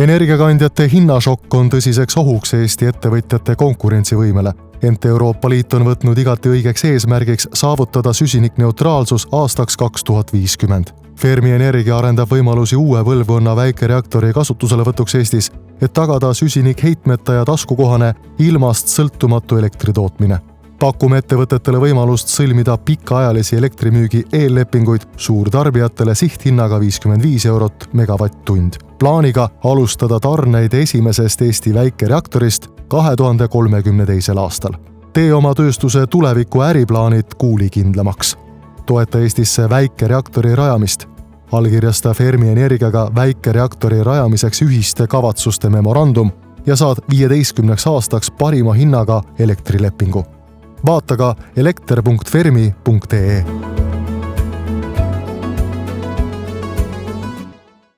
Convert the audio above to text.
Energiakandjate hinnašokk on tõsiseks ohuks Eesti ettevõtjate konkurentsivõimele. Ent Euroopa Liit on võtnud igati õigeks eesmärgiks saavutada süsinikneutraalsus aastaks 2050. Fermi Energia arendab võimalusi uue põlvkonna väikereaktori kasutuselevõtuks Eestis, et tagada süsinikheitmeta ja taskukohane ilmast sõltumatu elektritootmine. Pakume ettevõtetele võimalust sõlmida pikaajalisi elektrimüügi eellepinguid suurtarbijatele sihthinnaga 55 eurot megavatt-tund. Plaaniga alustada tarneid esimesest Eesti väikereaktorist 2032. aastal. Tee oma tööstuse tuleviku äriplaanid kuulikindlamaks. Toeta Eestisse väikereaktori rajamist. Allkirjasta Fermi Energiaga väikereaktori rajamiseks ühiste kavatsuste memorandum ja saad 15 aastaks parima hinnaga elektrilepingu. Vaata ka elekter.fermi.ee.